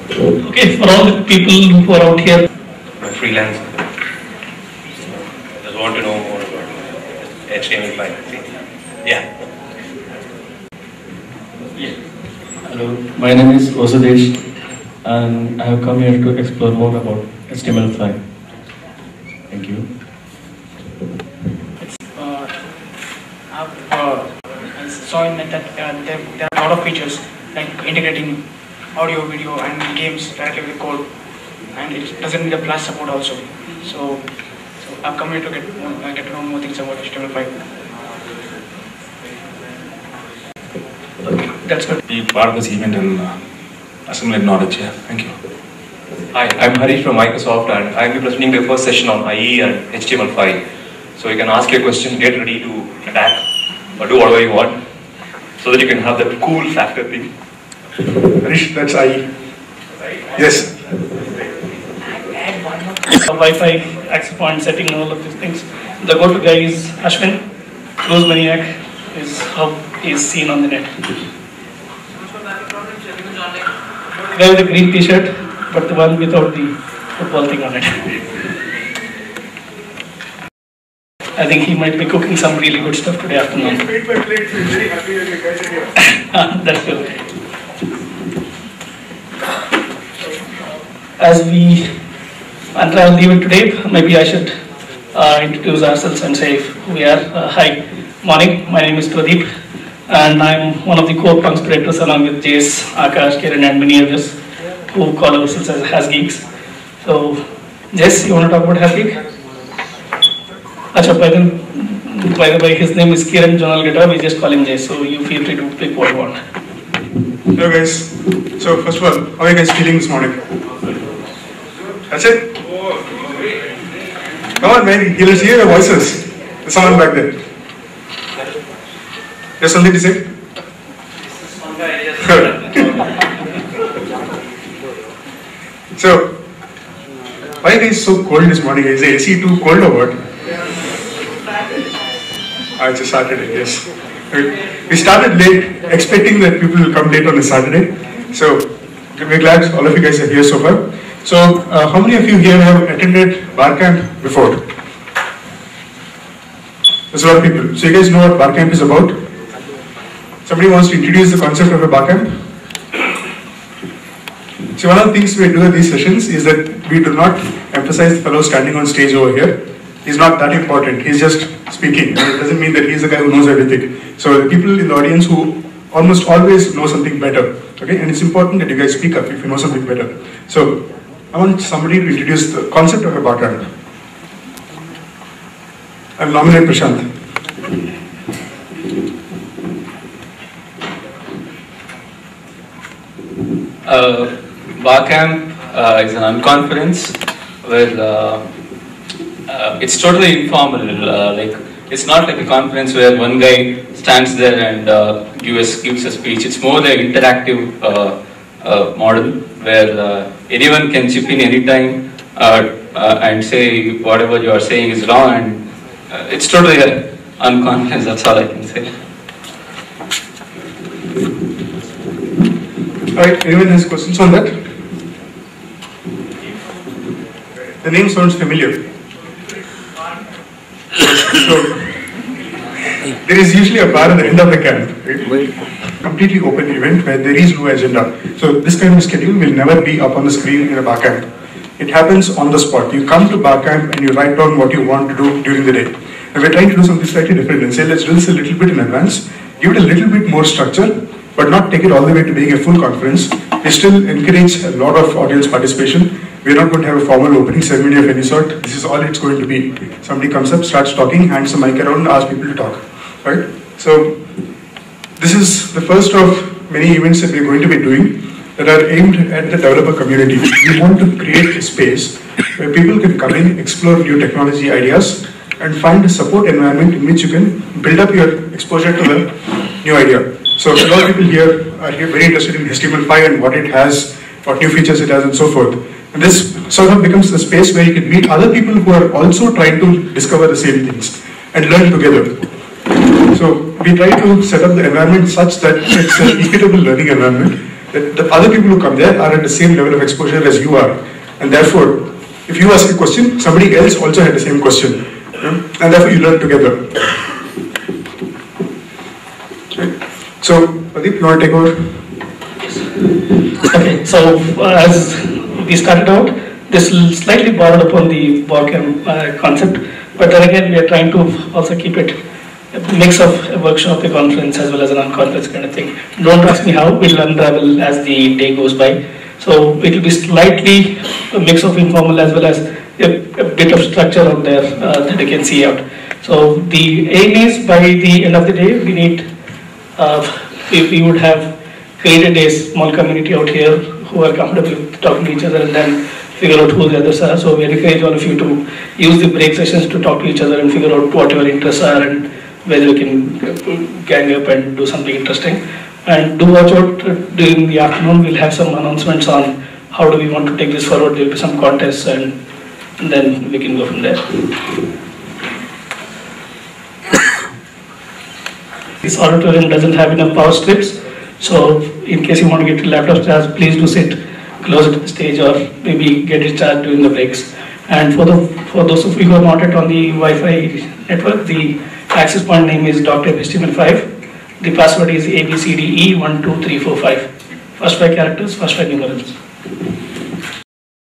Okay, for all the people who are out here, I'm a freelancer. Just want to know more about HTML5. Yeah. Hello, my name is Vasudesh and I have come here to explore more about HTML5. Thank you. I saw in that there are a lot of features like integrating audio, video, and games directly with code, and it doesn't need a Flash support also. So I've come here to get to know more things about HTML5. okay, that's good. Be part of this event and assimilate knowledge. Yeah, thank you. Hi, I'm Harish from Microsoft, and I'll be presenting the first session on IE and HTML5. So you can ask your question, get ready to attack, or do whatever you want, so that you can have that cool factor thing. Harish, that's IE. Yes. Wi-Fi access point setting and all of these things. The go-to guy is Ashwin. Close Maniac is how he is seen on the net. Guy with a green t-shirt, but the one without the football thing on it. I think he might be cooking some really good stuff today afternoon. That's good. As we unravel the event today, maybe I should introduce ourselves and say who we are. Hi, morning. My name is Pradeep, and I'm one of the co-conspirators along with Jace, Akash, Kiran, and many others who call ourselves as HasGeeks. So, Jace, you want to talk about HasGeek? Acha, by the way, his name is Kiran Jonalgata. We just call him Jace, so you feel free to pick what you want. Hello guys. So first of all, how are you guys feeling this morning? That's it? Come on man, let's hear your voices. There's someone back there. There's something to say? So, why are you guys so cold this morning? Is the AC too cold or what? It's a Saturday, yes. We started late, expecting that people will come late on a Saturday. So, we're glad all of you guys are here so far. So, how many of you here have attended Barcamp before? There's a lot of people. So, you guys know what Barcamp is about? Somebody wants to introduce the concept of a Barcamp? So, one of the things we do at these sessions is that we do not emphasize the fellow standing on stage over here. He's not that important. He's just speaking. And it doesn't mean that he's the guy who knows everything. So, the people in the audience who almost always know something better. Okay, and it's important that you guys speak up if you know something better. So, I want somebody to introduce the concept of a Barcamp. I'll nominate Prashant. Barcamp is an unconference where it's totally informal. Like it's not like a conference where one guy stands there and gives a speech. It's more like interactive model where anyone can chip in anytime and say whatever you are saying is wrong, and it's totally an unconference. That's all I can say. Alright, anyone has questions on that? The name sounds familiar. So, there is usually a bar at the end of the camp, right? Completely open event where there is no agenda. So this kind of schedule will never be up on the screen in a bar camp. It happens on the spot. You come to bar camp and you write down what you want to do during the day. And we're trying to do something slightly different and say let's do this a little bit in advance, give it a little bit more structure, but not take it all the way to being a full conference. We still encourage a lot of audience participation. We're not going to have a formal opening ceremony of any sort. This is all it's going to be. Somebody comes up, starts talking, hands the mic around, asks people to talk. Right? So, this is the first of many events that we're going to be doing that are aimed at the developer community. We want to create a space where people can come in, explore new technology ideas, and find a support environment in which you can build up your exposure to the new idea. So a lot of people here are very interested in HTML5 and what it has, what new features it has, and so forth. And this sort of becomes a space where you can meet other people who are also trying to discover the same things and learn together. So we try to set up the environment such that it's an equitable learning environment. that the other people who come there are at the same level of exposure as you are. And therefore, if you ask a question, somebody else also had the same question. And therefore you learn together. Right? So, Pradeep, you want to take over? Okay, so as we started out, this slightly borrowed upon the WordCamp concept, but then again we are trying to also keep it a mix of a workshop, a conference as well as an unconference kind of thing. Don't ask me how, we'll unravel as the day goes by. So it will be slightly a mix of informal as well as a bit of structure out there that you can see out. So the aim is by the end of the day we need, we would have created a small community out here who are comfortable with talking to each other and then figure out who the others are. So we encourage all of you to use the break sessions to talk to each other and figure out what your interests are and whether we can gang up and do something interesting. And do watch out during the afternoon. We'll have some announcements on how do we want to take this forward. There will be some contests and then we can go from there. This auditorium doesn't have enough power strips. So in case you want to get your laptop charged, please do sit closer to the stage or maybe get it charged during the breaks. And for those of you who are not yet on the Wi-Fi network, the access point name is Dr. HTML5. The password is ABCDE12345. First 5 characters, first 5 numerals.